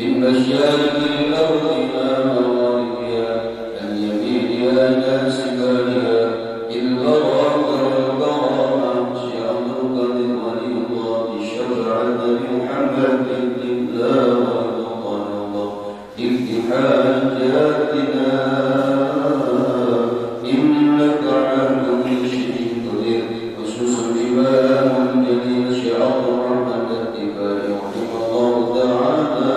مشارق الأرض إلى مغاربها عن يمينها إلى شمالها البراء والبراء شعبك ولي الله شرعا محمد لله ويقال الله امتحان جاتنا إنك على كل شيء قدير خصوص الإمام الجليل شعار رحمة الاتباع رحمه الله تعالى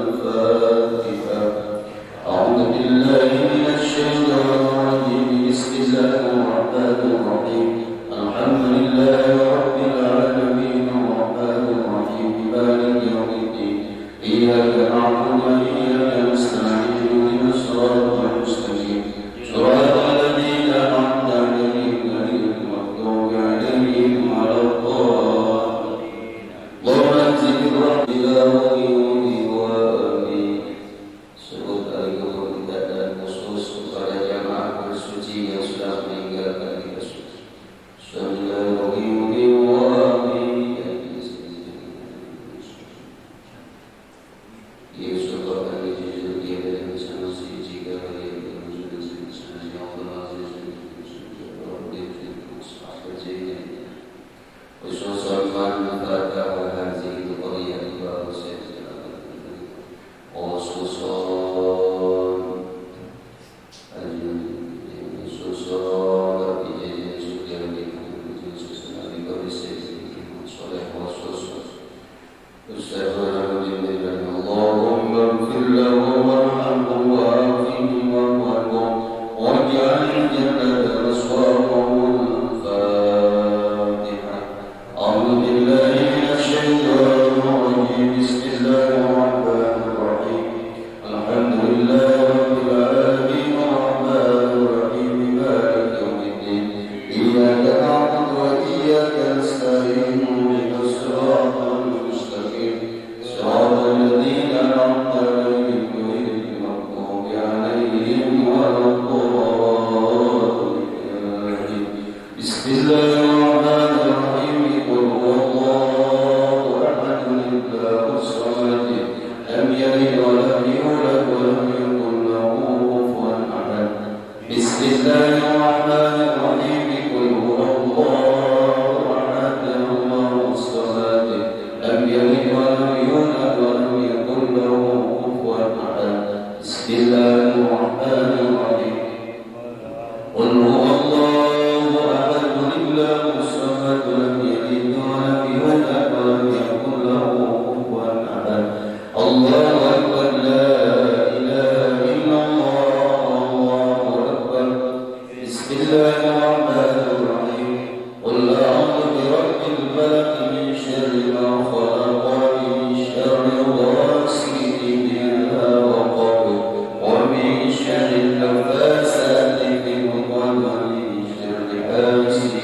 الفاتحة. أعوذ بالله من الشيطان الرجيم بسم الله الرحمن الرحيم الحمد لله رب العالمين الرحمن الرحيم مالك يوم الدين إياك نعبد وإياك نستعين اهدنا الصراط المستقيم صراط الذين أنعمت عليهم غير المغضوب عليهم ولا الضالين. اللهم أنزل برحمتك وعيوني وآمين. Sebut alaikum kita dan khusus kepada jamaah bersuci yang sudah meninggalkan kita suci. Bismillahirrahmanirrahim wa amin. Ya Allah kami jujur dia dari sana suci kami yang bersuci sana ya Allah aziz khususan pada hadis qadiyah wa اللهم اغفر له وارحمه وعافه واعف عنه واجعل الجنة مثواه. الفاتحة. أعوذ بالله من الشيطان الرجيم بسم الله الرحمن الرحيم الحمد لله رب العالمين الرحمن الرحيم مالك يوم الدين إياك نعبد وإياك نستعين اهدنا الصراط المستقيم صراط الذين أنعمت عليهم غير المغضوب عليهم ولا الضالين. بسم الله الرحمن الرحيم قل هو الله أحد الله الصمد لم يلد ولم يولد ولم يكن له كفوا أحد. بسم الله الرحمن الرحيم قل هو الله أحد الله الصمد لم يلد ولم يولد ولم يكن له كفوا أحد. بسم الله الرحمن الرحيم قل هو الله أحد الله الصمد لم يلد ولم يولد ولم يكن له كفوا أحد. الله أكبر لا إله إلا الله الله أكبر. بسم الله الرحمن الرحيم قل أعوذ برب الفلق من شر ما خلق ومن شر غاسق إذا وقب ومن شر النفاثات في العقد ومن شر حاسد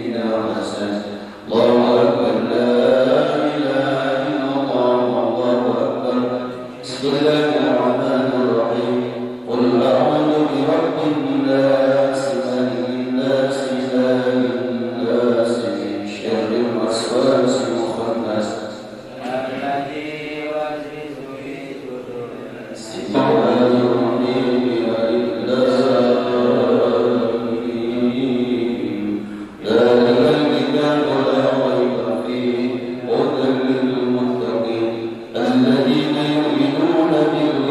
إذا حسد. الله أكبر لا إله إلا الله الله أكبر. بسم الله الرحمن الرحيم قل أعوذ برب الناس ملك الناس إله الناس من شر الوسواس الخناس الذي يوسوس في صدور الناس. الرحمن الرحيم ألف لام ميم ذلك الكتاب لا ريب فيه هدى للمتقين الذين يؤمنون بالله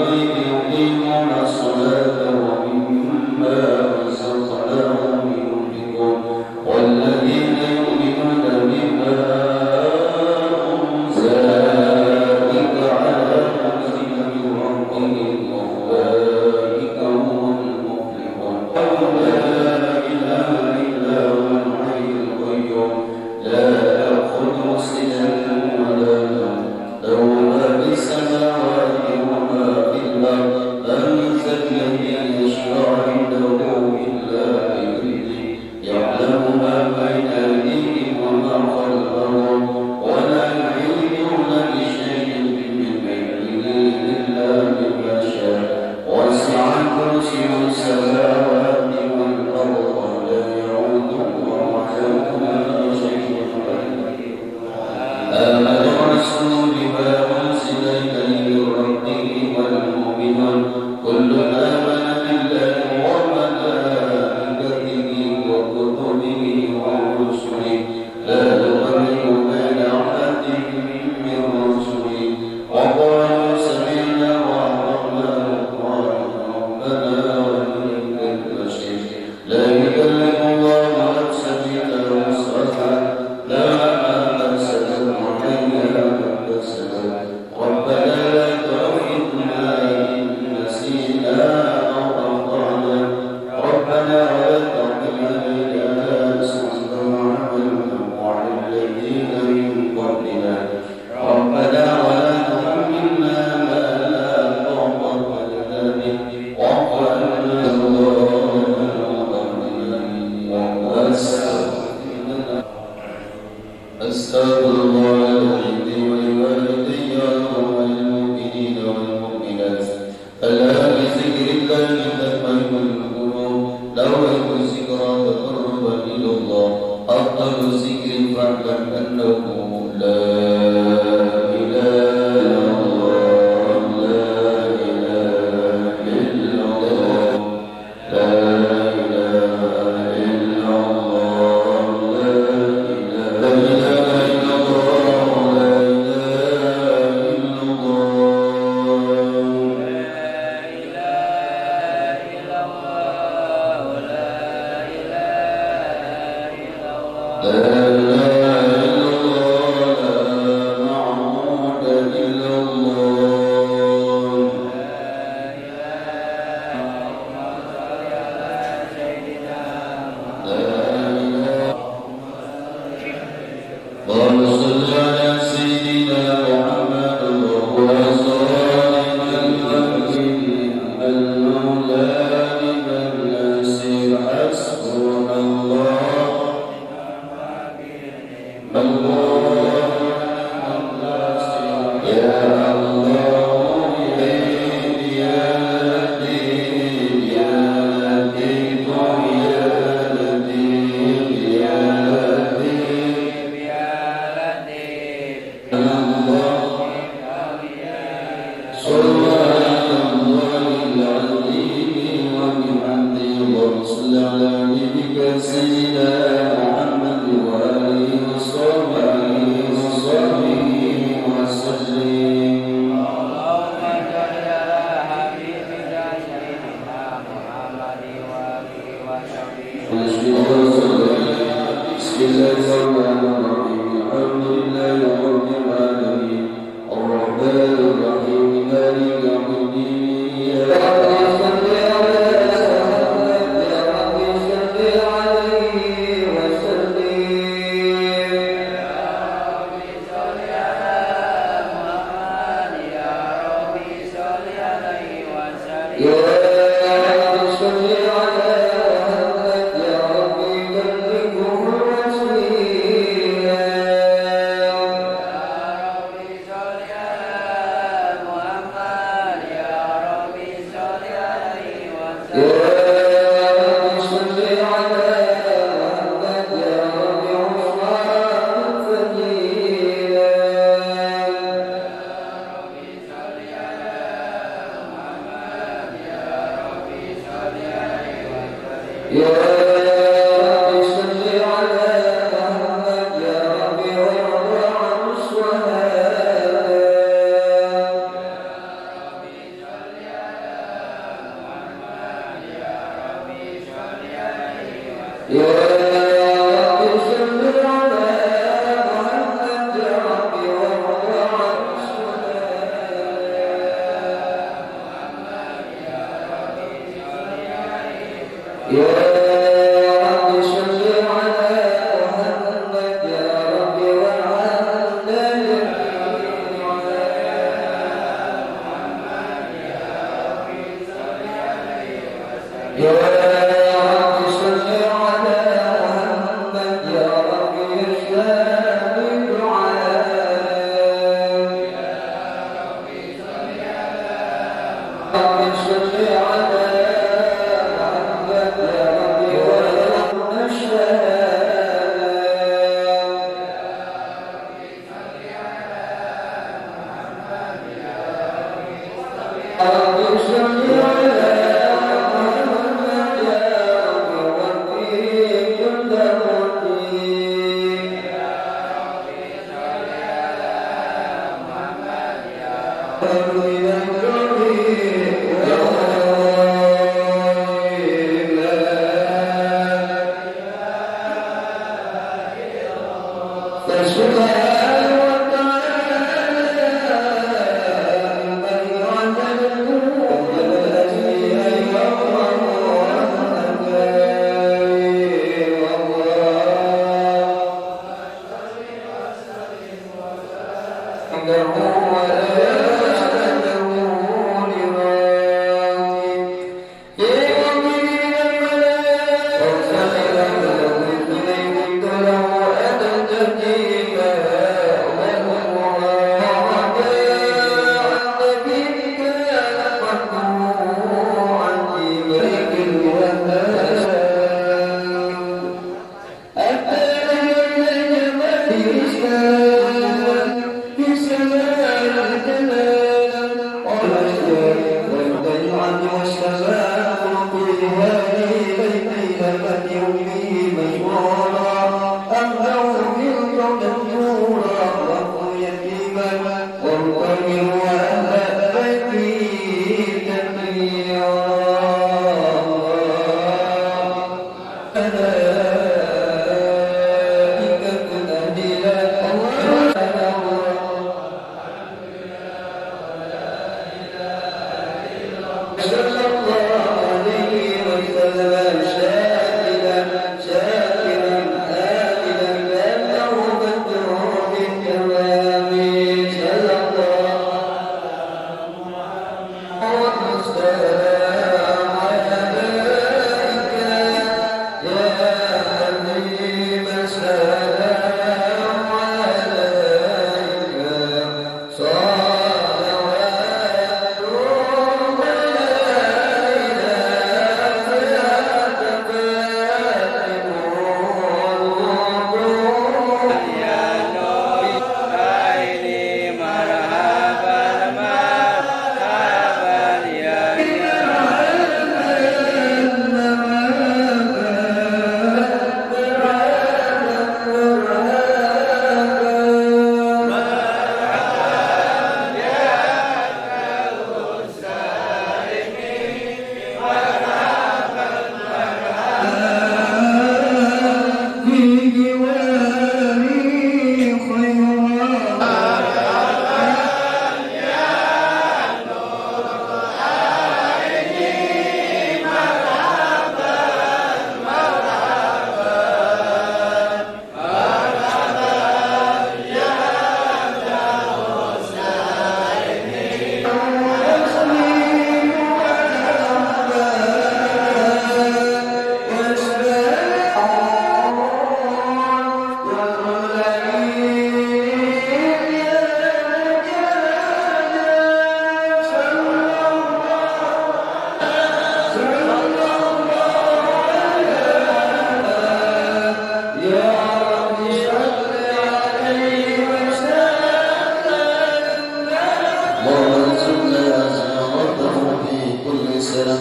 وارزقنا زيارته في كل سنة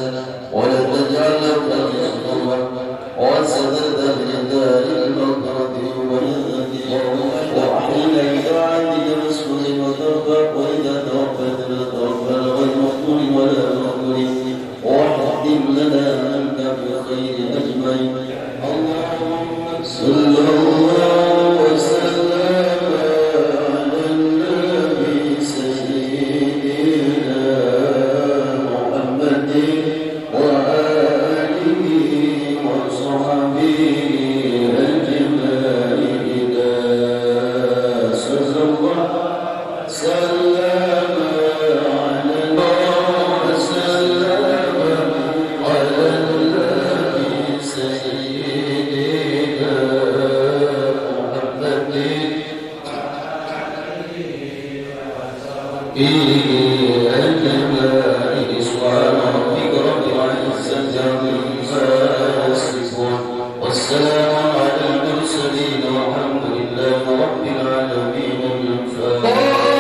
ولا تجعل له ذنوبا وسدد بدار المغفرة وأحينا بطاعتك مسلم وترفع وإذا توفيتنا توفنا غير مفتون ولا مفتون واحدث لنا منك بخير أجمعين اللهم صل وسلم على النبي سيدنا محمد وآله وصحبه أجمعين صلى الله سلم على النبي سيدنا محمد أجمعين سبحان ربك رب العزة عما يصفون والسلام على المرسلين والحمد لله رب العالمين الفاتحة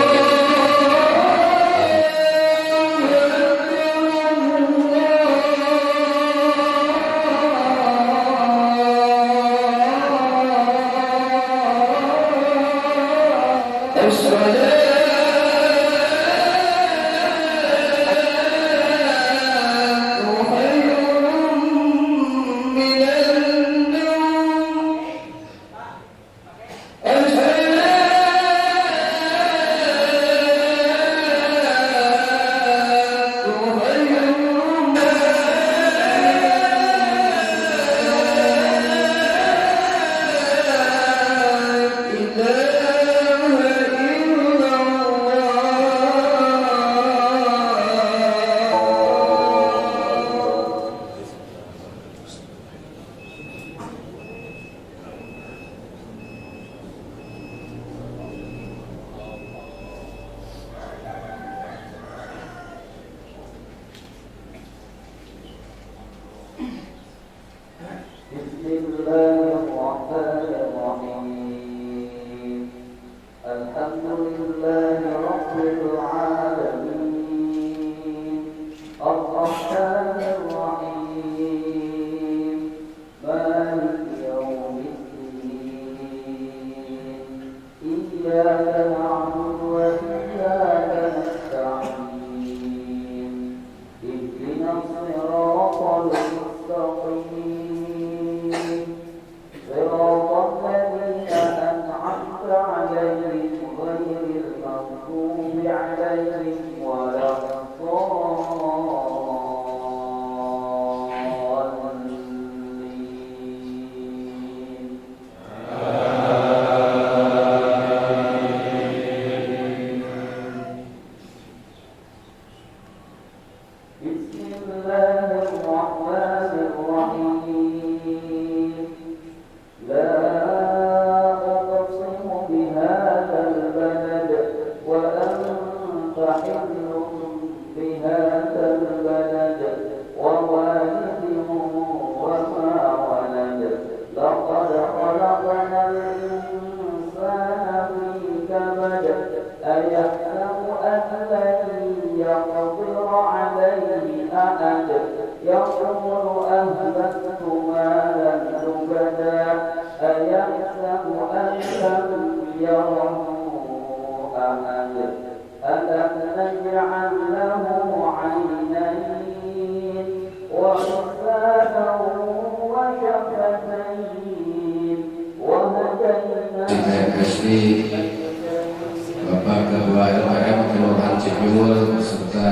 Bapak Ketua LPM Kelurahan Cibiwul beserta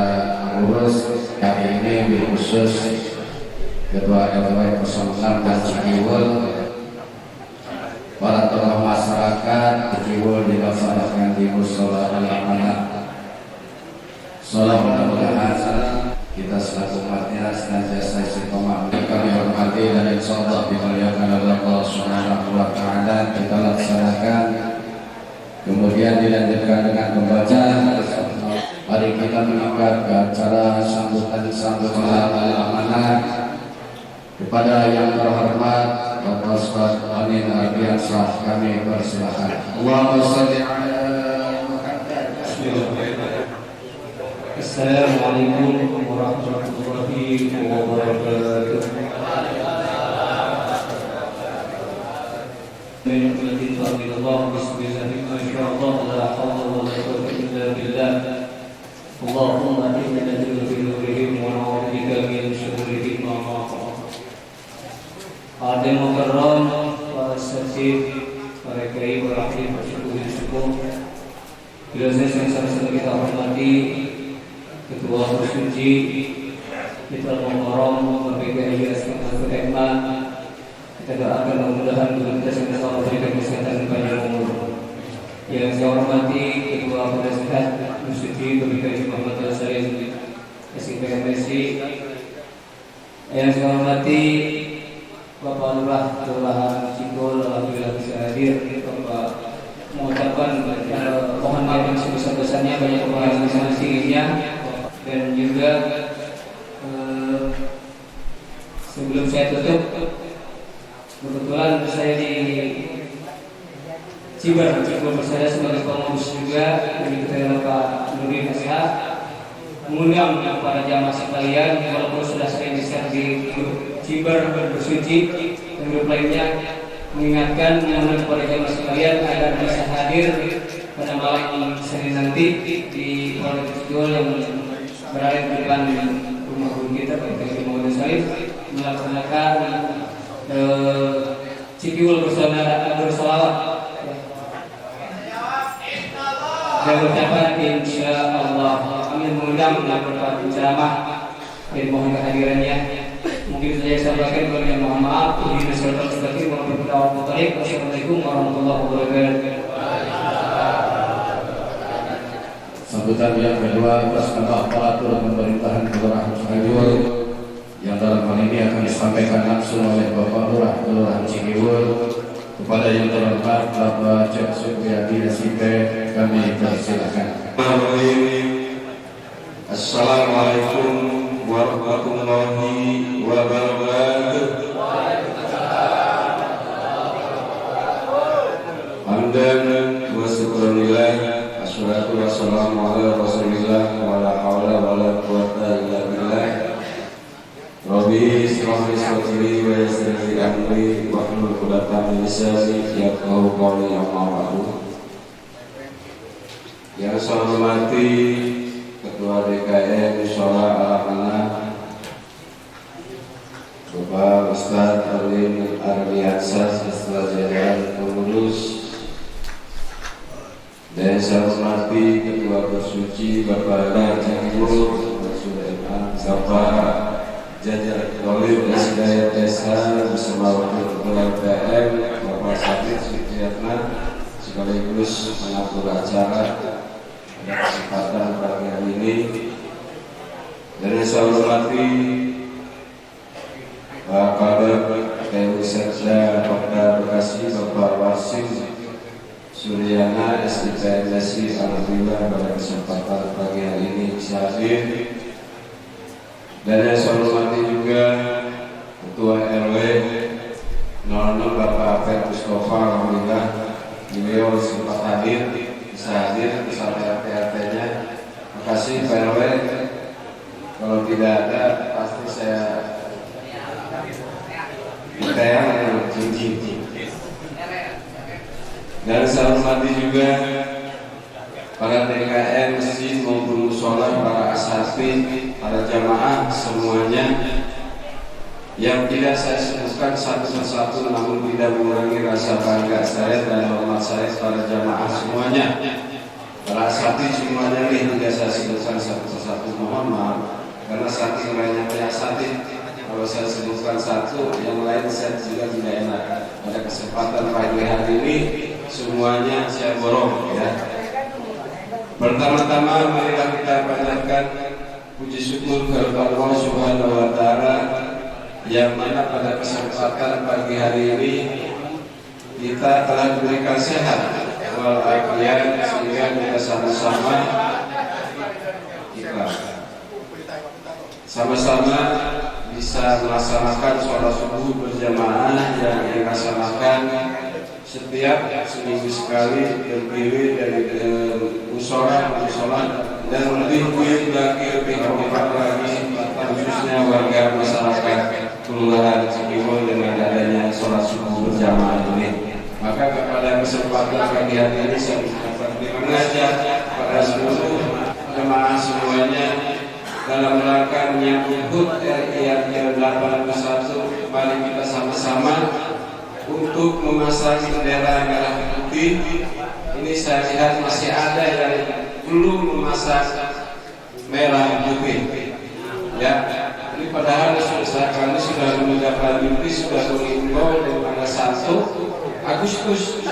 pengurus hari ini khusus Ketua LPM 06 dan Cibiwul, para tokoh masyarakat Cibiwul dilaksanakan di Mushola Al-Amanah. Sholat mudah-mudahan kita selaku umatnya senantiasa istiqomah. Kami hormati dan insyaallah dimuliakan oleh Allah Subhanahu wa taala, kita laksanakan. Kemudian dilanjutkan dengan membaca. Mari kita meningkat ke acara sambutan Al-Amanah kepada yang terhormat Bapak Ustaz Anin Ardiansyah, kami persilakan. Allahumma shalli ala Muhammad. Assalamualaikum warahmatullahi wabarakatuh. Bismillahirrahmanirrahim. La haula wala quwwata illa billah. Allahumma inna naj'aluka fi nurihim wa na'udzubika min shururihim wa Adil mukarram wa asatid para kiai para ahli bersyukur. Bila saya sama-sama kita hormati Ketua Bersuci kita Muharram PKI Asmaul Hikmah, kita doakan mudah-mudahan kita sama-sama berikan kesehatan panjang umur. Yang saya hormati Ketua Penasehat Bersuci PKI Muhammad Al-Salim SIPMSI. Yang saya hormati Bapak Lurah Kelurahan Cikul, alhamdulillah bisa hadir. Bapak mengucapkan mohon maaf yang sebesar-besarnya banyak kekurangan masing-masingnya. Dan juga sebelum saya tutup, kebetulan saya di Cibar bersama sebagai pengurus juga, jadi kita Pak Nuri Nasihat mengundang para jamaah sekalian, walaupun sudah saya share di Cibar Bersuci dan grup lainnya, mengingatkan mengundang para jamaah sekalian agar bisa hadir pada malam Senin nanti di Kuala Kecil yang berada di depan rumah guru kita Pak Kiai Muhammad Salim melaksanakan Cikiul bersolawat dan ucapan insya Allah. Kami mengundang beberapa ceramah dan mohon kehadirannya. Mungkin saya sampaikan kepada yang mohon maaf. Wassalamualaikum warahmatullahi wabarakatuh. Sambutan yang kedua atas nama aparatur pemerintahan Kelurahan Cikiwul yang dalam hal ini akan disampaikan langsung oleh Bapak Lurah Kelurahan Cikiwul kepada yang terhormat Bapak Cek Supriyadi SIP, kami persilakan. Assalamualaikum warahmatullahi wabarakatuh. Hamdan wa syukurillah. Assalatu wassalamu ala rasulillah wa la hawla wa la quwwata illa billah. Rabbi ishrah li sadri wa yassir li amri wahlul 'uqdatam min lisani yafqahu qawli amma ba'du. Yang saya hormati Ketua DKM Musyawarah Al-Amanah Bapak Ustaz Alim Ardiansah Setelah Jajaran Pengurus, dan saya hormati Ketua Bersuci Bapak Cikiwul, Bapak Jajar Kolim Hidayat Desa bersama Wakil Ketua PM Bapak Sabit Supriyatna sekaligus pengatur acara pada kesempatan pagi hari ini. Dan saya hormati Pak Kabak PU Sekda Kota Bekasi Bapak Wasim Suryana SIPMSI, alhamdulillah pada kesempatan pagi hari ini bisa hadir. Dan yang saya hormati juga Ketua RW 06 Bapak Afed Mustafa, alhamdulillah beliau sempat hadir, bisa hadir bersama RT-RT-nya. Terima kasih Pak RW. Kalau tidak ada pasti saya ditayang cincin. Dan saya hormati juga para DKM masjid maupun mushola, para ashabi, para jamaah semuanya yang tidak saya sebutkan satu persatu, namun tidak mengurangi rasa bangga saya dan hormat saya para jamaah semuanya. Para ashabi semuanya ini tidak saya sebutkan satu persatu, mohon maaf karena saking banyaknya ashabi. Kalau saya sebutkan satu, yang lain saya juga tidak enak. Pada kesempatan pagi hari ini semuanya saya borong ya. Pertama-tama marilah kita panjatkan puji syukur kepada Allah Subhanahu wa taala yang mana pada kesempatan pagi hari ini kita telah diberikan sehat walafiat sehingga kita sama-sama bisa melaksanakan sholat subuh berjamaah yang dilaksanakan setiap seminggu sekali terdiri dari musola dan lebih buyut lagi, lebih kompak lagi, khususnya warga masyarakat Kelurahan Cikiwul dengan adanya sholat subuh berjamaah ini. Maka pada kesempatan pagi hari ini saya mengajak pada seluruh jemaah semuanya dalam rangka menyambut HUT RI yang ke-81, mari kita sama-sama untuk memasang bendera merah putih. Ini saya lihat masih ada yang belum memasang merah putih. Ya, ini padahal kami sudah menindaklanjuti, sudah mengimbau dari tanggal 1 Agustus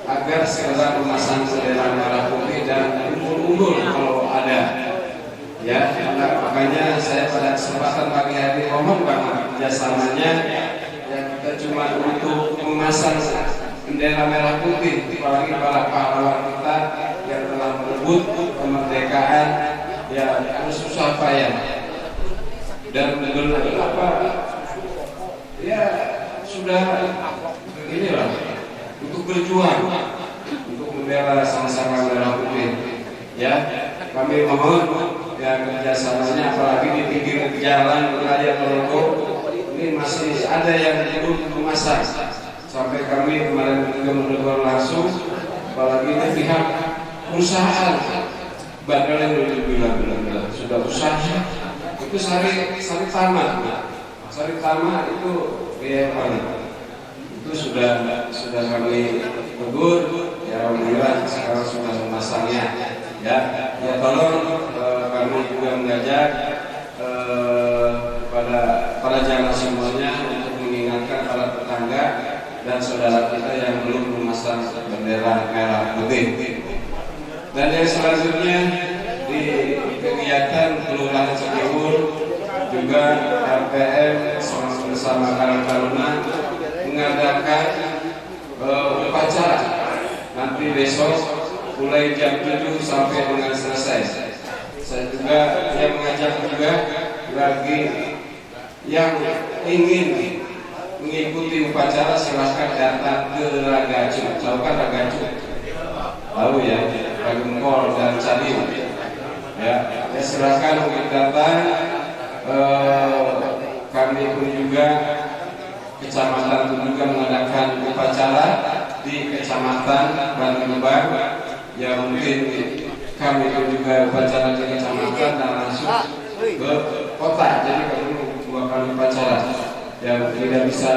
agar segera memasang bendera merah putih dan unggul kalau ada. Ya, makanya saya pada kesempatan pagi hari mohon banget kerjasamanya. Ya, kita cuma untuk memasang bendera merah putih, apalagi para pahlawan kita yang telah merebut kemerdekaan, ya harus susah payah dan apa, ya sudah inilah untuk berjuang untuk bendera sama-sama merah putih. Ya, kami mohon ya kerjasamanya, apalagi di pinggir jalan raya Ponorogo ini masih ada yang belum memasang. Sampai kami kemarin juga menegur langsung, apalagi ini pihak perusahaan bakal yang bilang sudah usaha itu sari tamat itu biaya paling itu sudah kami tegur. Ya alhamdulillah sekarang sudah memasangnya. Ya tolong kami juga mengajak pada para jamaah semuanya untuk mengingatkan para tetangga dan saudara kita yang belum memasang bendera merah putih. Dan yang selanjutnya di kegiatan Kelurahan Cikiwul juga RPM bersama Karang Taruna mengadakan upacara nanti besok mulai jam 7 sampai dengan selesai. Saya juga mengajak juga bagi yang ingin mengikuti upacara silahkan datang ke Ragacu. Tahu kan Ragacu? Tahu ya, Ragengkol dan Cadiu. Ya silahkan untuk datang. Kami pun juga kecamatan pun juga mengadakan upacara di kecamatan Bantengebang. Ya mungkin kami pun juga upacara di kecamatan dan langsung ke kota. Jadi kami dua kali upacara. Yang tidak bisa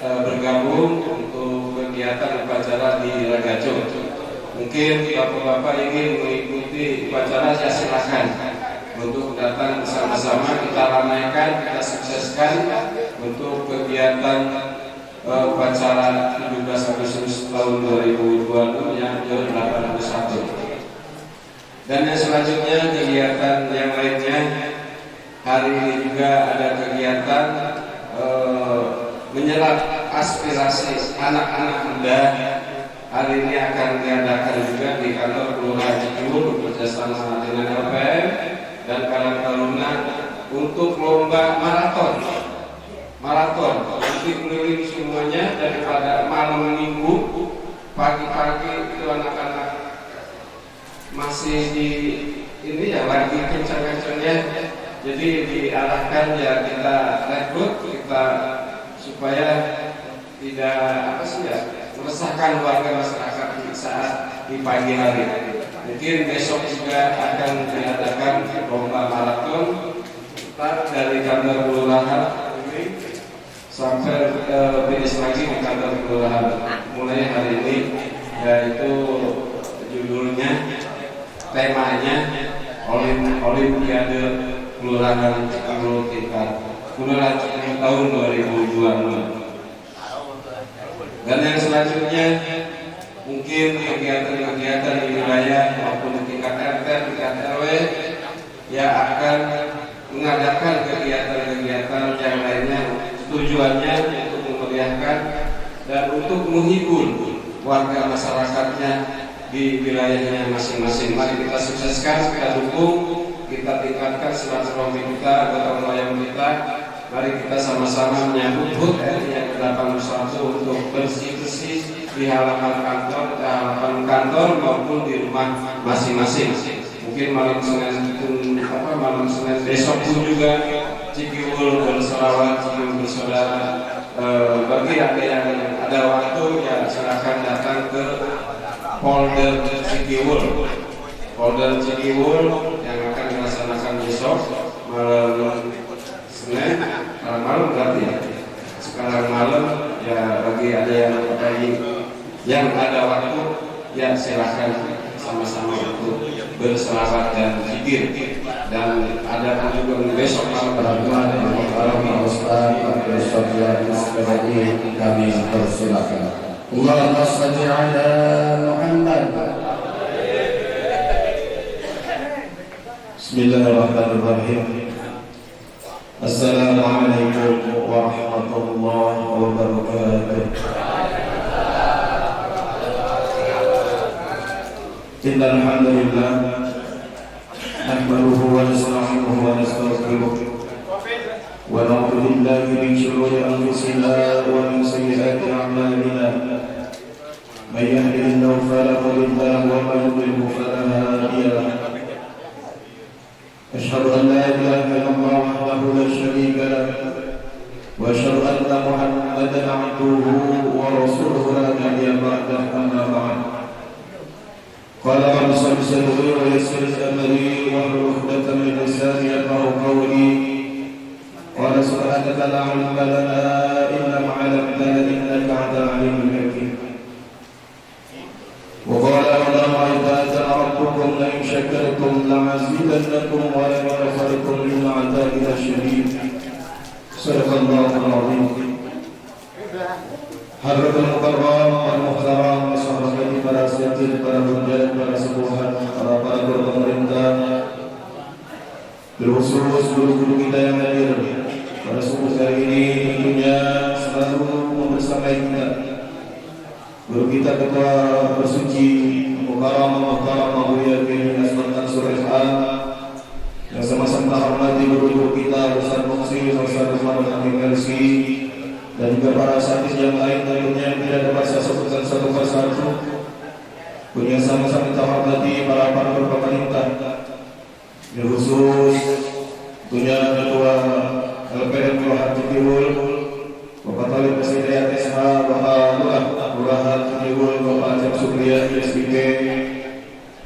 bergabung untuk kegiatan upacara di Ragacu. Mungkin bapak-bapak ingin mengikuti upacara, ya silakan untuk datang bersama-sama kita ramaikan, kita sukseskan untuk kegiatan upacara 17 Agustus tahun 2020 yang ke-81. Dan yang selanjutnya kegiatan yang lainnya, hari ini juga ada kegiatan menyerap aspirasi anak-anak muda. Hari ini akan diadakan juga di kantor Kelurahan Cikiwul bekerjasama dengan LPM dan Karang Taruna untuk lomba maraton. Nanti keliling semuanya daripada malam minggu, pagi-pagi itu anak-anak masih di ini ya lagi kencang-kencangnya. Jadi diarahkan ya kita rekrut kita supaya tidak meresahkan warga masyarakat di saat di pagi hari. Mungkin besok juga akan diadakan lomba maraton dari kantor kelurahan ini sampai finish lagi di kantor kelurahan mulai hari ini, yaitu judulnya temanya Olimpiade Kelurahan Cikiwul Kelurahan Cikiwul tahun 2022. Dan yang selanjutnya mungkin kegiatan-kegiatan di wilayah maupun di tingkat RT, tingkat RW yang akan mengadakan kegiatan-kegiatan yang lainnya, tujuannya untuk memeriahkan dan untuk menghibur warga masyarakatnya di wilayahnya masing-masing. Mari kita sukseskan, kita dukung, kita tingkatkan silaturahmi kita, gotong royong kita. Mari kita sama-sama menyambut HUT RI yang ke-81 untuk bersih-bersih di halaman kantor maupun di rumah masing-masing. mungkin malam Senin besok pun juga Cikiwul berselawat, Cikiwul bersaudara. Bagi ada yang ada waktu ya silakan datang ke Polder Cikiwul. Polder Cikiwul yang akan dilaksanakan besok malam Senin, malam berarti ya. Sekarang malam ya, bagi ada yang ada waktu ya silakan sama-sama untuk berselawat dan zikir. Dan ada juga besok malam kami persilakan. Allahumma shalli ala Muhammad. Bismillahirrahmanirrahim. Assalamualaikum warahmatullahi wabarakatuh. Innal hamdalillah nahmaduhu wa nasta'inuhu wa nastaghfiruh wa na'udzu billahi min shururi anfusina wa min sayyiati a'malina. May yahdihillahu fala mudilla lahu wa may yudlil fala hadiya lahu. Asyhadu an la ilaha illallah wahdahu la syarika lahu wa asyhadu anna Muhammadan 'abduhu wa rasuluhu la nabiyya ba'dahu, amma ba'd. Qala rabbi shrah li sadri wa yassir li amri wahlul 'uqdatam min lisani yafqahu qawli. Qala subhanaka la 'ilma lana illa ma 'allamtana innaka antal 'alimul hakim. Wa qala Allahu ta'ala rabbukum la in syakartum la azidannakum wa la in kafartum inna 'adzabi lasyadid. Sadaqallahul 'azim. Hadratul mukarram wal muhtaram, sahabat para sayyidin, para hujjah, para sepuhan, para guru pemerintah, terkhusus guru-guru kita yang hadir pada subuh hari ini, tentunya selalu membersamai kita guru kita Ketua Bersuci Mukarram Abu Yakin Asman Surah yang sama-sama hormati guru-guru kita Ustaz Muksi, Ustaz Umar Mersi, dan juga para sahabat yang lain tentunya yang tidak dapat saya sebutkan satu persatu. Punya sama-sama kita hormati para pemerintah, yang khusus tentunya Ketua LPM Kelurahan Cikiwul, Bapak Talib Presiden SH, Bapak Lurahan Cikiwul, Bapak Acep Supriya SPK,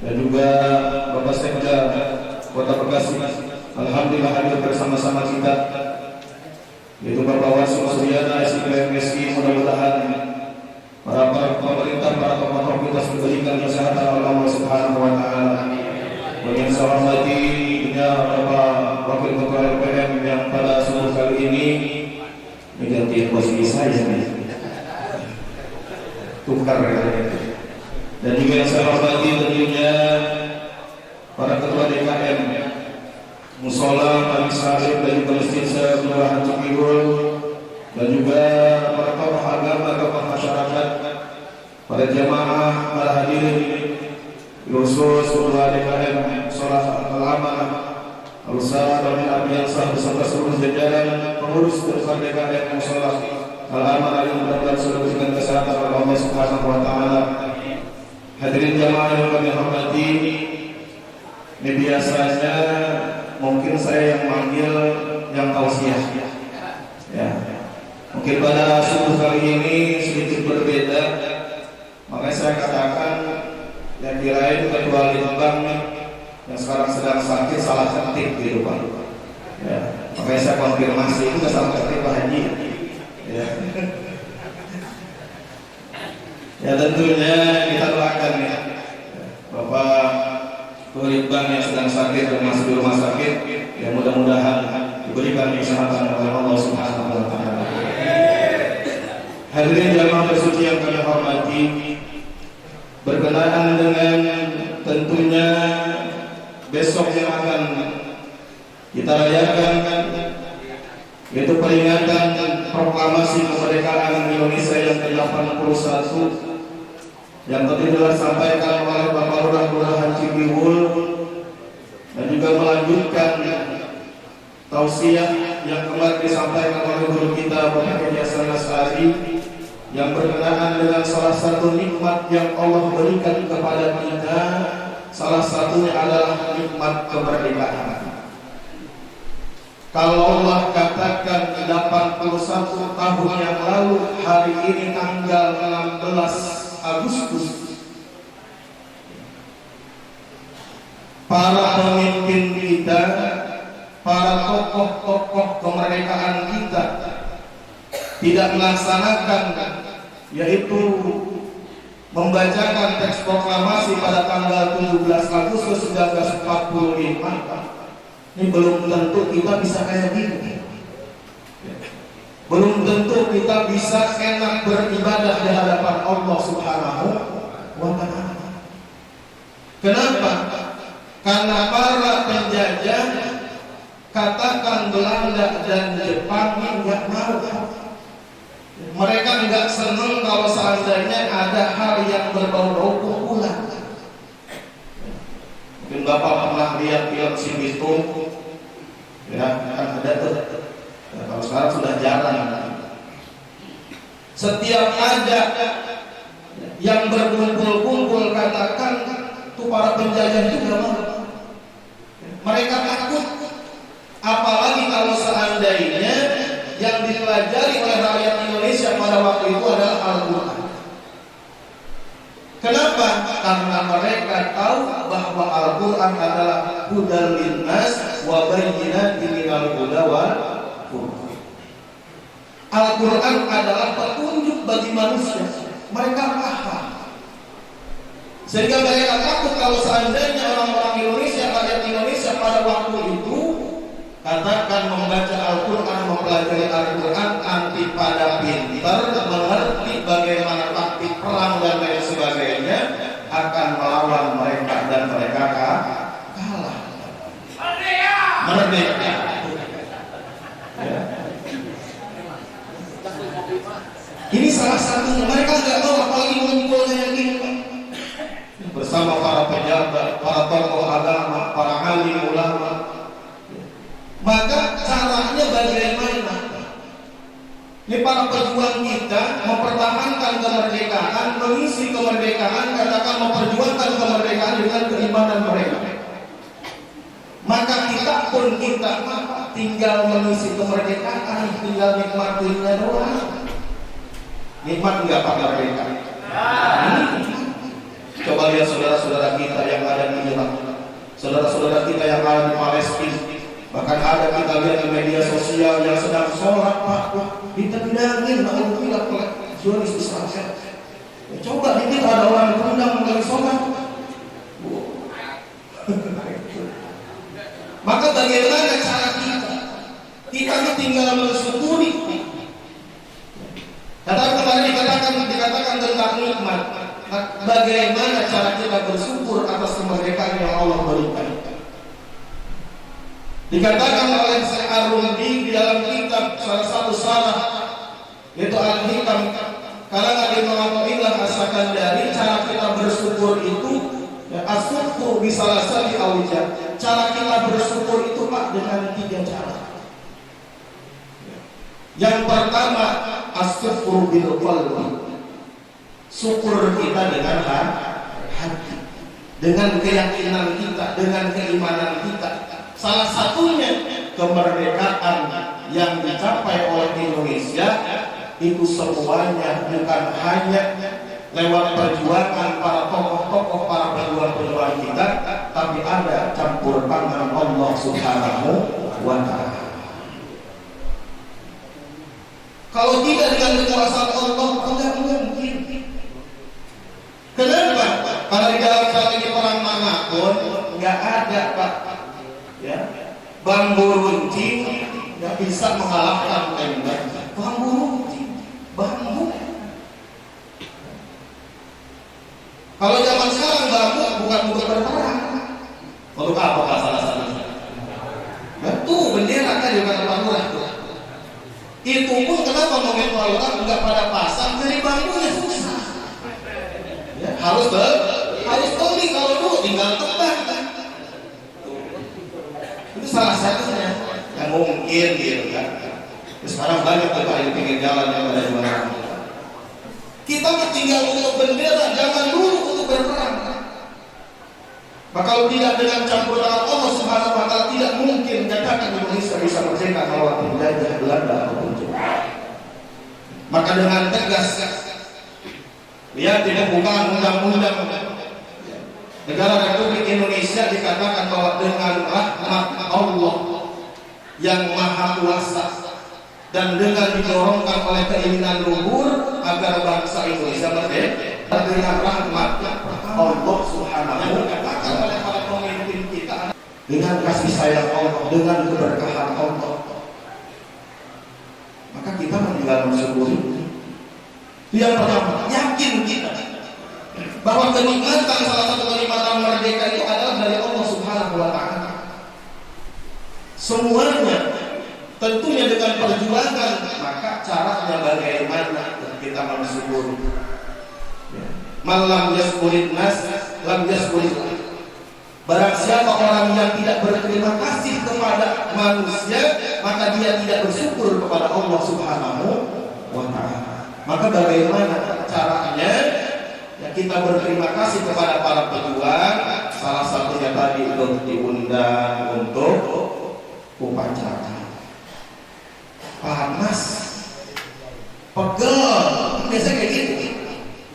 dan juga Bapak Sekda Kota Bekasi. Alhamdulillah hadir bersama-sama kita, yaitu Bapak Wasim Suryana SPMSI. Mudah-mudahan para pemerintah, para tokoh kita diberikan kesehatan oleh Allah Subhanahu wa taala. Yang saya hormati Bapak Wakil Ketua LPM yang pada subuh kali ini mengganti posisi saya tukar ya. Dan juga yang saya hormati tentunya para ketua DKM Musola, Paling Salim, dan juga Masjid Kelurahan Cikiwul, dan juga para tokoh agama, tokoh masyarakat, para jamaah, para hadirin, khusus Ketua DKM Sholat Al-Amanah, Al-Ustaz Amin Abiyansah beserta seluruh jajaran pengurus Ketua DKM Sholat Al-Amanah yang mudah-mudahan sudah diberikan kesehatan oleh Allah Subhanahu wa taala. Hadirin jamaah yang kami hormati, ini biasanya mungkin saya yang manggil yang tausiah ya. Mungkin pada subuh kali ini sedikit berbeda, makanya saya katakan yang kirain Ketua Litbang yang sekarang sedang sakit salah ketik gitu Pak ya. Makanya saya konfirmasi itu nggak salah ketik Pak Haji ya. Ya tentunya kita doakan ya Bapak Litbang yang sedang sakit dan masih di rumah sakit, ya mudah-mudahan diberikan kesehatan oleh Allah Subhanahu wa taala. Hadirin jamaah bersuci yang kami hormati, berkenaan dengan tentunya besok yang akan kita rayakan, yaitu peringatan proklamasi kemerdekaan Indonesia yang ke-81 yang tadi disampaikan oleh Bapak Lurah Kelurahan Cikiwul, dan juga melanjutkan tausiah yang kemarin disampaikan oleh guru kita Bapak Kiai Hasan Asy'ari yang berkenaan dengan salah satu nikmat yang Allah berikan kepada kita salah satunya adalah nikmat kemerdekaan. Kalau Allah katakan 81 tahun yang lalu, hari ini tanggal 16 Agustus, para pemimpin kita, para tokoh-tokoh kemerdekaan kita tidak melaksanakan, yaitu membacakan teks proklamasi pada tanggal 17 Agustus 1945. Ini belum tentu kita bisa kayak gini. Belum tentu kita bisa enak beribadah di hadapan Allah Subhanahu wa Ta'ala. Kenapa? Karena para penjajah, katakan Belanda dan Jepang, nggak mau. Mereka nggak senang kalau seandainya ada hal yang berbau-bau pukulan. Mungkin Bapak pernah lihat film Si Bitung, ya kan ada tuh. Ya, kalau sekarang sudah jarang. Setiap ada yang berkumpul-kumpul, katakan tuh para penjajah juga mau. Mereka takut, apalagi kalau seandainya yang dipelajari oleh rakyat Indonesia pada waktu itu adalah Al-Quran. Kenapa? Karena mereka tahu bahwa Al-Quran adalah hudal linnas wa bayyinatin minal huda wal furqan. Al-Quran adalah petunjuk bagi manusia. Mereka paham. Sehingga mereka takut kalau seandainya orang-orang Indonesia, rakyat Indonesia pada waktu itu, katakan membaca Al-Quran, mempelajari Al-Quran, nanti pada pintar, mengerti bagaimana taktik perang dan lain sebagainya, akan melawan mereka dan mereka kalah. Merdeka. Ya. Ini salah satunya. Mereka nggak tahu, apalagi mengumpulnya yang ini bersama para pejabat, para tokoh agama, para alim ulama. Maka caranya bagaimana? Ini para pejuang kita mempertahankan kemerdekaan, mengisi kemerdekaan, katakan memperjuangkan kemerdekaan dengan keimanan mereka. Maka kita pun tinggal mengisi kemerdekaan, tinggal nikmatinya doang. Nikmat nggak Pak merdeka? Coba lihat saudara-saudara kita yang ada di Irak, saudara-saudara kita yang ada di Palestina. Bahkan ada kita lihat di media sosial yang sedang sholat, Pak, kita bilangin bahwa kita Zionis Israel. Coba dikit ada orang berundang lagi sholat. Maka bagaimana cara kita? Kita itu tinggal mensyukuri. Kemarin dikatakan tentang nikmat. Bagaimana cara kita bersyukur atas kemerdekaan yang Allah berikan? Dikatakan oleh Syekh Ar-Rumdi di dalam kitab salah satu syarah, yaitu Al-Hikam karangan Imam Athaillah As-Sakandari, cara kita bersyukur itu as-syukru bi salasati awjah. Cara kita bersyukur itu Pak dengan 3 cara. Yang pertama, as-syukru bil qalbi. Syukur kita dengan hati, dengan keyakinan kita, dengan keimanan kita. Salah satunya kemerdekaan yang dicapai oleh Indonesia itu semuanya bukan hanya lewat perjuangan para tokoh-tokoh, para pejuang-pejuang kita, tapi ada campur tangan Allah Subhanahu wa Ta'ala. Kalau tidak dengan kekuasaan Allah, tidak mungkin. Kenapa? Karena di dalam strategi perang manapun nggak ada Pak, ya, bambu runcing nggak bisa mengalahkan tembak. Bambu runcing, bambu. Kalau zaman sekarang bambu bukan untuk berperang. Untuk apa Pak salah-salahnya? Betul, bendera kan juga tempat murah tuh. Itu pun kenapa momen orang nggak pada pasang, jadi bambunya susah. Ya, harus beli, kalau dulu tinggal tebang kan. Itu salah satunya yang mungkin gitu kan. Sekarang banyak tempat di pinggir jalan yang ada di mana. Kita tinggal untuk bendera, jangan dulu untuk berperang. Maka kalau tidak dengan campur tangan Allah Subhanahu wa taala, tidak mungkin katakan Indonesia bisa merdeka kalau penjajah Belanda ataupun Jepang. Maka dengan tegas, lihat di pembukaan undang-undang negara Republik Indonesia dikatakan bahwa dengan rahmat Allah yang maha kuasa dan dengan didorongkan oleh keinginan luhur agar bangsa Indonesia merdeka, dengan rahmat Allah Subhanahu wa taala oleh para pemimpin kita, dengan kasih sayang Allah, dengan keberkahan Allah, maka kita tinggal mensyukuri. Yang pertama, yakin kita bahwa kenikmatan, salah satu kenikmatan merdeka itu adalah dari Allah Subhanahu wa taala. Semuanya tentunya dengan perjuangan, maka caranya bagaimana kita mensyukuri. Malam yaskurin nas, lam yaskurin. Barang siapa orang yang tidak berterima kasih kepada manusia, maka dia tidak bersyukur kepada Allah Subhanahu wa taala. Maka bagaimana caranya? Ya, kita berterima kasih kepada para pejuang. Salah satunya tadi untuk diundang untuk upacara. Panas, pegel, biasa kayak gitu.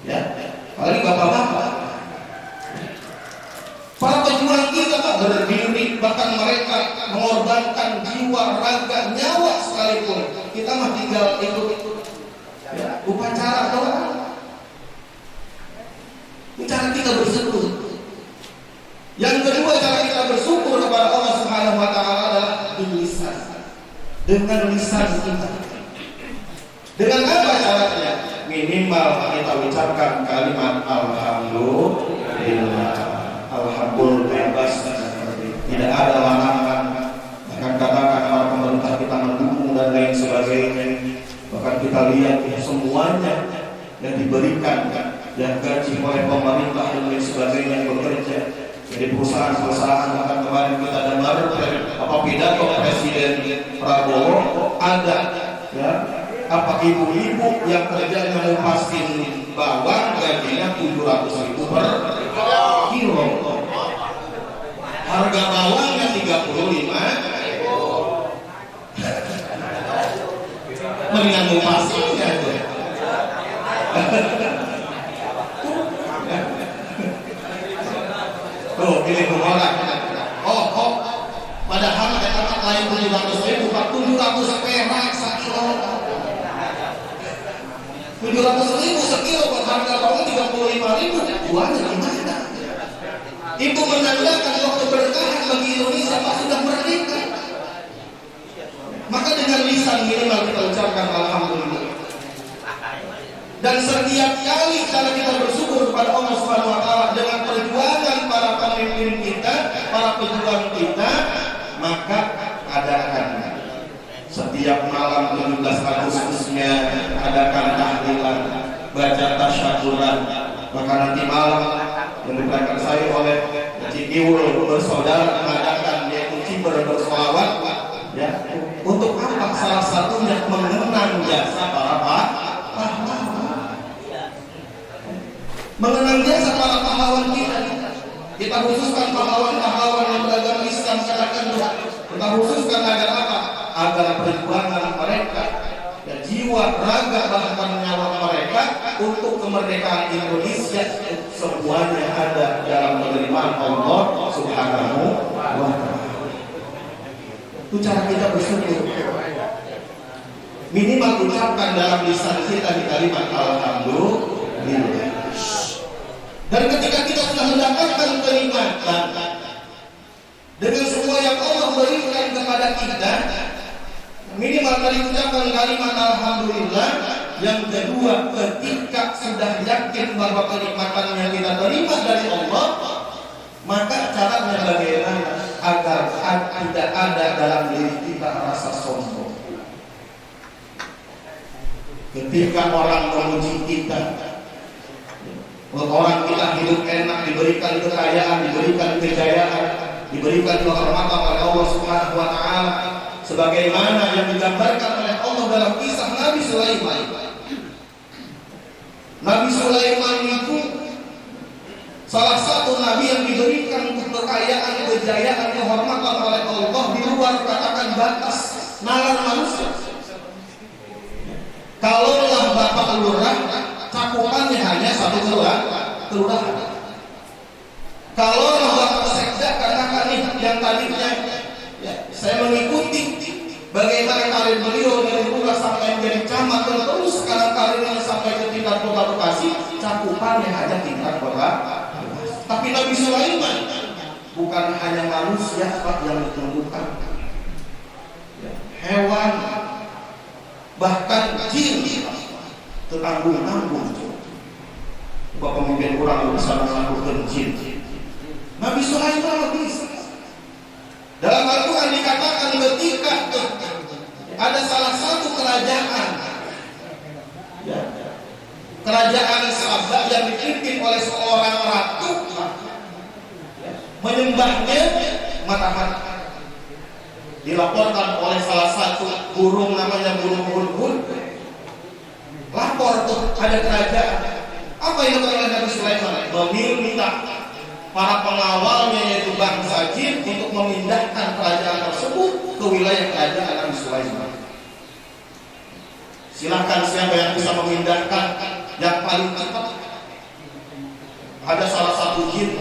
Ya, apalagi bapak-bapak. Para pejuang kita Pak berdiri, bahkan mereka mengorbankan jiwa, raga, nyawa sekalipun. Kita mah tinggal ikut ya, upacara doang. Cara kita bersyukur. Yang kedua, cara kita bersyukur kepada Allah Subhanahu wa taala adalah bilisan. Dengan lisan kita. Dengan apa caranya? Minimal kita ucapkan kalimat alhamdulillah. Alhamdulillah bebas, tidak ada larangan. Bahkan katakan para pemerintah kita mendukung dan lain sebagainya. Bahkan kita lihat ya, semuanya yang diberikan, yang gaji oleh pemerintah dan lain sebagainya yang bekerja. Jadi perusahaan-perusahaan, bahkan kemarin kita dengar apa pidato Presiden Prabowo ada ya apa ibu-ibu yang kerjanya ngupasin bawang gajinya 700.000 per kilo. Harga bawangnya 35.000. Mendingan ngupasinnya itu. Tuh, pilih orang. Oh, padahal ada tempat lain 700.000, 700 perak sekilo. 700.000 sekilo, harga bawang 35.000. Uangnya gimana? Itu menandakan bahwa keberkahan bagi Indonesia Pak sudah merdeka. Maka dengan lisan minimal kita ucapkan alhamdulillah. Dan setiap kali cara kita bersyukur kepada Allah Subhanahu wa taala dengan perjuangan para pemimpin kita, para pejuang kita, maka adakan setiap malam 17 Agustusnya adakan tahlilan, baca tasyakuran. Maka nanti malam yang diberikan saya oleh Cikiwul bersaudara mengadakan yaitu Ciber bersolawat ya. Untuk apa? Salah satunya mengenang jasa para pahlawan. Mengenang jasa para pahlawan kita. Kita khususkan pahlawan-pahlawan yang beragama Islam katakan kita khususkan agar apa? Agar perjuangan mereka dan jiwa, raga, bahkan nyawa mereka untuk kemerdekaan Indonesia semuanya ada dalam penerimaan Allah Subhanahu wa taala. Itu cara kita bersyukur. Minimal ucapkan dalam lisan kita di kalimat alhamdulillah. Dan ketika kita sudah mendapatkan kenikmatan dengan semua yang Allah berikan kepada kita, minimal tadi ucapkan kalimat alhamdulillah. Yang kedua, ketika sudah yakin bahwa kenikmatan yang kita terima dari Allah, maka caranya bagaimana agar tidak ada dalam diri kita rasa sombong. Ketika orang memuji kita, orang kita hidup enak, diberikan kekayaan, diberikan kejayaan, diberikan kehormatan oleh Allah Subhanahu wa taala, sebagaimana yang digambarkan oleh Allah dalam kisah Nabi Sulaiman. Nabi Sulaiman itu salah satu nabi yang diberikan kekayaan, kejayaan, kehormatan oleh Allah di luar katakan batas nalar manusia. Kalaulah Bapak Lurah cakupannya hanya satu kelurahan. Kalaulah Bapak Sekda katakan nih yang tadinya ya, saya mengikuti bagaimana karir beliau dari lurah sampai menjadi camat dan terus sekarang karirnya sampai ke tingkat kota Bekasi, cakupannya hanya tingkat kota. Tapi Nabi Sulaiman bukan hanya manusia Pak yang ditumbuhkan, hewan, bahkan jin tertanggung-tanggung. Bapak pemimpin kurang bisa melakukan jin. Nabi Sulaiman bisa. Dalam Al-Quran dikatakan ketika ada salah satu kerajaan, ya, kerajaan Sabah yang dipimpin oleh seorang ratu, menyembahnya matahari. Dilaporkan oleh salah satu burung namanya burung hudhud. Lapor tuh ada kerajaan. Apa yang dilakukan oleh Nabi Sulaiman? Meminta para pengawalnya yaitu bangsa jin untuk memindahkan kerajaan tersebut ke wilayah kerajaan Nabi Sulaiman. Silakan siapa yang bisa memindahkan yang paling cepat. Ada salah satu jin,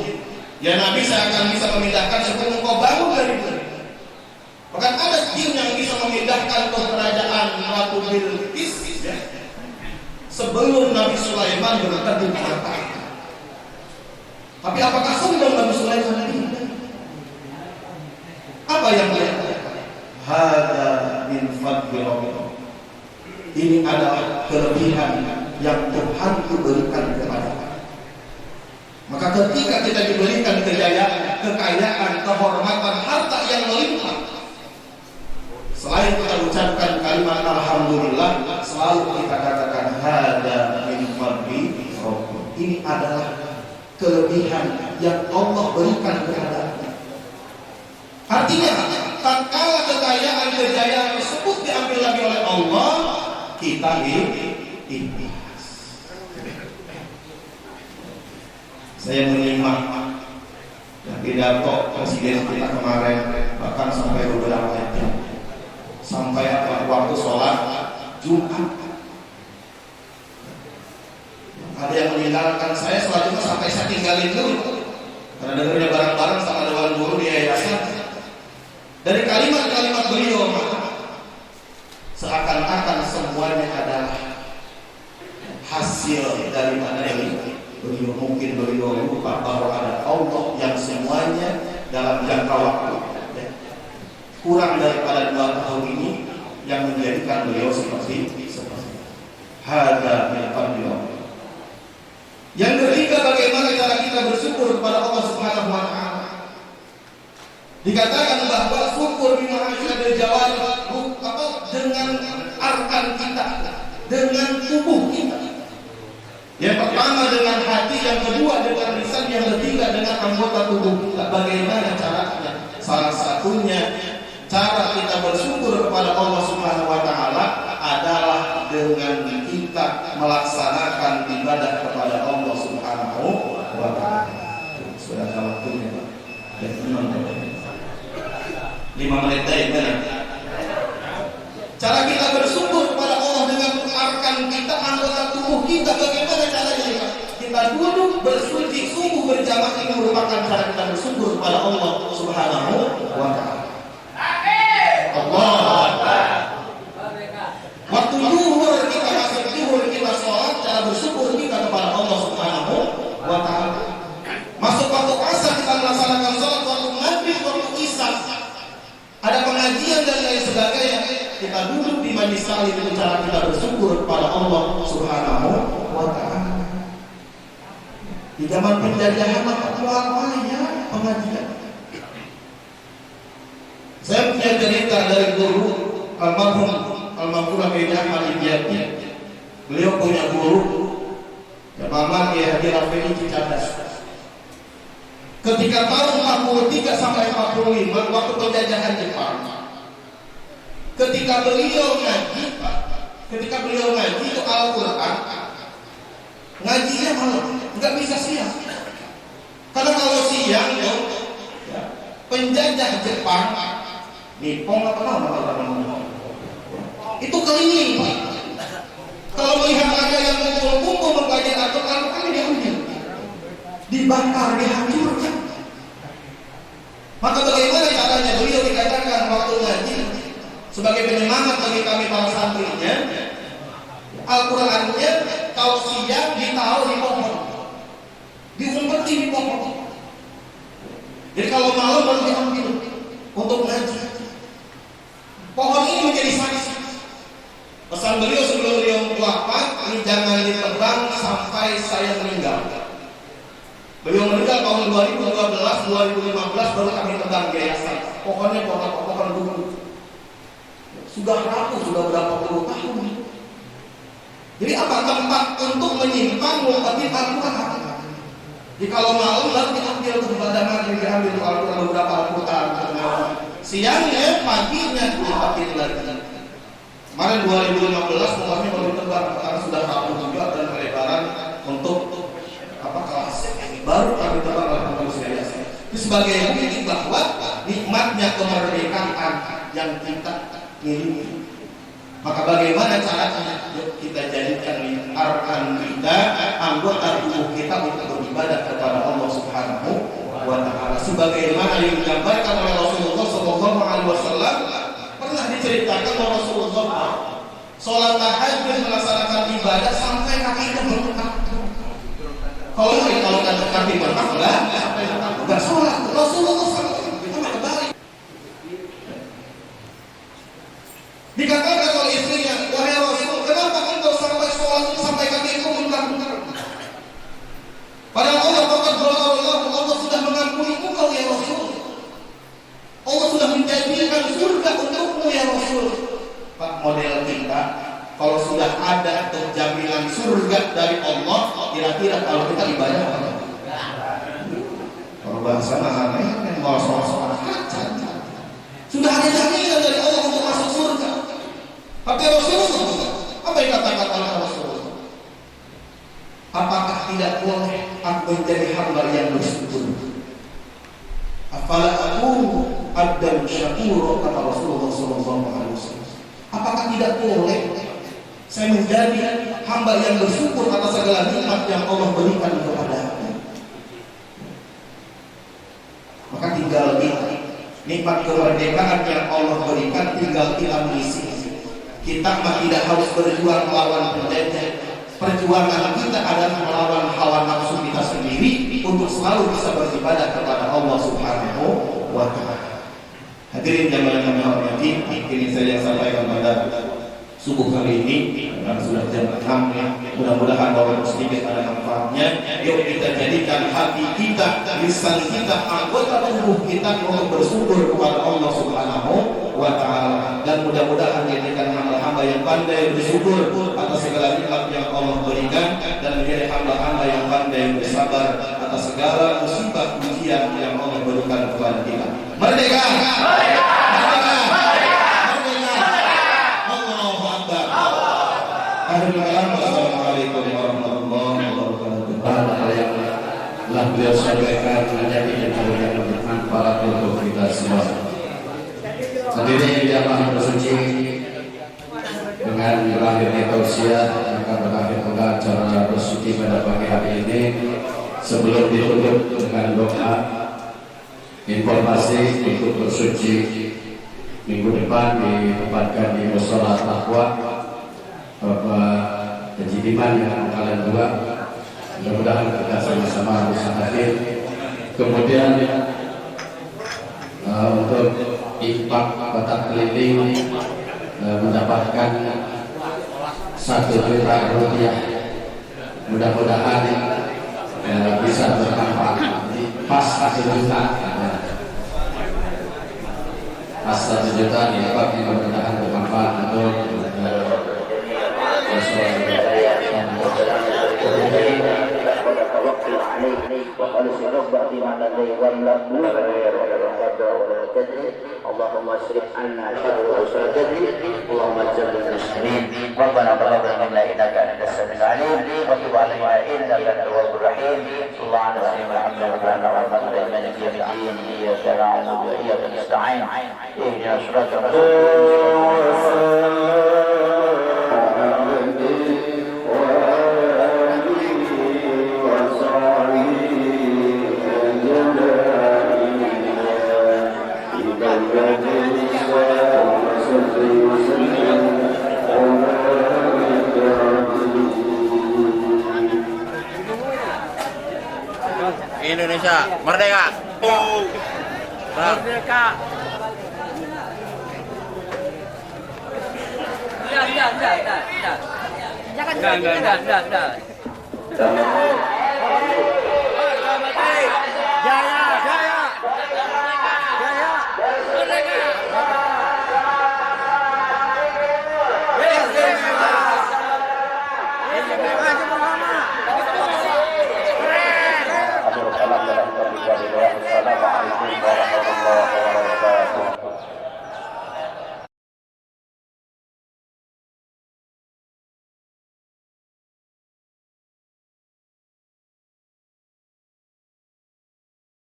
ya Nabi saya akan bisa memindahkan sebelum engkau bangun dari bumi. Bahkan ada jin yang bisa memindahkan ke kerajaan Ratu Bilqis ya, sebelum Nabi Sulaiman berada di kota. Tapi apakah sombong Nabi Sulaiman ini? Apa yang dia katakan? Hada min fadli rabbika. Ini adalah kelebihan yang Tuhan berikan kepada kita. Maka ketika kita diberikan kejayaan, kekayaan, kehormatan, harta yang melimpah, selain kita ucapkan kalimat alhamdulillah, selalu kita katakan hada min fadli rabbika. Ini adalah kelebihan yang Allah berikan kepada kita. Artinya, tatkala kekayaan kejayaan tersebut diambil lagi oleh Allah, kita ikhlas. Saya menyimak pidato presiden kita kemarin, bahkan sampai beberapa jam, sampai waktu sholat Jumat. Ada yang meninggalkan saya sholat Jumat sampai saya tinggalin dulu, karena dengarnya bareng-bareng sama dewan guru di yayasan. Dari kalimat-kalimat beliau, seakan-akan semuanya adalah hasil daripada ini. Beliau mungkin beliau lupa bahwa ada Allah yang semuanya dalam jangka waktu kurang daripada 2 tahun ini yang menjadikan beliau seperti hada min fadlillah. Yang ketiga, bagaimana cara kita bersyukur kepada Allah Subhanahu wa taala. Dikatakan bahwa syukur bima asyadil jawarih dengan arkan kita, dengan tubuh kita. Yang pertama dengan hati, yang kedua dengan lisan, yang ketiga dengan anggota tubuh kita. Bagaimana caranya? Salah satunya cara kita bersyukur kepada Allah Subhanahu wa taala adalah dengan kita melaksanakan ibadah kepada Allah Subhanahu wa taala. Sudah waktunya, Pak. Ya, 5 menit lagi benar. Cara kita bersyukur kepada Allah dengan mengarahkan kita, anggota tubuh kita. Bagaimana caranya? Kita duduk bersuci, sungguh berjamaah. Ini merupakan cara kita bersyukur kepada Allah Subhanahu wa taala. Allah. Waktu zuhur kita masuk zuhur, kita sholat, cara bersyukur kita kepada Allah Subhanahu wa taala. Masuk waktu asar kita melaksanakan sholat, waktu maghrib, waktu isya ada pengajian dan lain sebagainya. Kita duduk di majelis taklim, itu cara kita bersyukur kepada Allah Subhanahu wa taala. Di zaman penjajahan banyak pengajian. Saya punya cerita dari guru almarhum Ahmad Ibyati. Beliau punya guru bernama Kiai Haji Rafi'i Cicadas. Ketika tahun 43 sampai 45 waktu penjajahan Jepang, ketika beliau ngaji itu Al-Quran, ngajinya malam, nggak bisa siang. Karena kalau siang penjajah Jepang, Nippon apa namanya? Itu keliling, Pak. Kalau melihat ada yang kumpul-kumpul mempelajari Al-Quran, diambil, dibakar, dihancurkan. Maka bagaimana caranya? Beliau dikatakan waktu ngaji sebagai penyemangat bagi kami para santrinya, Al-Qurannya kalau siang ditaruh di pohon, diumpetin di pohon. Jadi kalau malam baru diambil untuk ngaji. Pohon ini menjadi saksi. Pesan beliau sebelum beliau wafat, ini jangan ditebang sampai saya meninggal. Beliau meninggal tahun 2012, 2015 baru kami tebang yayasan. Pohonnya pohon dulu. Sudah rapuh, sudah berapa puluh tahun. Jadi apa tempat untuk menyimpan ngumpetin Al-Quran? Jadi kalau malam baru diambil untuk ibadah maghrib, diambil untuk Al-Quran, beberapa Al-Quran. Siangnya, paginya dipakai lagi. Kemarin 2015 rumahnya baru ditebang karena sudah rapuh juga dan lebaran untuk kelas. Baru kami tebang oleh pengurus yayasan. Itu sebagai bukti bahwa nikmatnya kemerdekaan yang kita miliki. Maka bagaimana caranya? Yuk kita jadikan arkan kita, anggota tubuh kita untuk beribadah kepada Allah Subhanahu wa Ta'ala. Sebagaimana yang digambarkan oleh Rasulullah SAW, pernah diceritakan bahwa Rasulullah sholat tahajud melaksanakan ibadah sampai kakinya bengkak. Kalau kaki bengkak enggak sholat. Rasulullah SAW kebalik. Dikatakan oleh istrinya, wahai Rasul, kenapa engkau sampai sholat sampai kaki itu bengkak-bengkak? Padahal Allah sudah mengampuni engkau ya Rasul. Allah sudah menjanjikan surga untukmu ya Rasul. Pak, model kita kalau sudah ada jaminan surga dari Allah, kira-kira kalau kita ibadah apa? Kalau bahasa aneh yang mau soal sudah ada jaminan dari Allah untuk masuk surga. Tapi Rasulullah, apa yang katakan oleh Rasulullah? Apakah tidak boleh aku menjadi hamba yang bersyukur? Afala aku abdan syakur, kata Rasulullah SAW. Apakah tidak boleh saya menjadi hamba yang bersyukur atas segala nikmat yang Allah berikan kepada aku? Maka tinggal nikmat kemerdekaan yang Allah berikan, tinggal kita mengisi. Kita tidak harus berjuang melawan penjajah. Perjuangan kita adalah melawan hawa nafsu kita sendiri untuk selalu bisa beribadah kepada Allah Subhanahu wa Ta'ala. Hadirin jamaah yang hormati, ini saya sampaikan pada subuh kali ini karena sudah jam 6 ya. Mudah-mudahan bahwa sedikit ada manfaatnya. Yuk kita jadikan hati kita, lisan kita, anggota tubuh kita untuk bersyukur kepada Allah Subhanahu wa Ta'ala, dan mudah-mudahan jadikan hamba-hamba yang pandai bersyukur atas segala nikmat yang Allah berikan, dan menjadi hamba-hamba yang pandai bersabar atas segala musibah ujian yang Allah berikan kepada kita. Merdeka! Merdeka! Assalamualaikum warahmatullahi wabarakatuh. Yang telah beliau sampaikan menjadi ilmu yang bermanfaat untuk kita semua. Hadirin jamaah bersuci, dengan berakhirnya tausiah maka berakhir pula acara bersuci pada pagi hari ini. Sebelum ditutup dengan doa, informasi untuk bersuci minggu depan ditempatkan di Mushola Taqwa Bapak Haji Diman yang kalian dua. Mudah-mudahan kita sama-sama bisa hadir. Kemudian untuk infak kotak keliling mendapatkan 1 juta rupiah. Mudah-mudahan bisa bermanfaat. Pas 1 juta, pas 1 juta infak, mudah-mudahan bermanfaat untuk اللهم اصرف عنا شر وسوء اللهم اجعل المسلمين ربنا تقبل منا انك انت السميع العليم وتب علينا انك انت التواب الرحيم صلى الله عليه وسلم الحمد لله رب العالمين. الدين إياك نعبد وإياك نستعين اهدنا الصراط Indonesia merdeka. Merdeka. Jangan.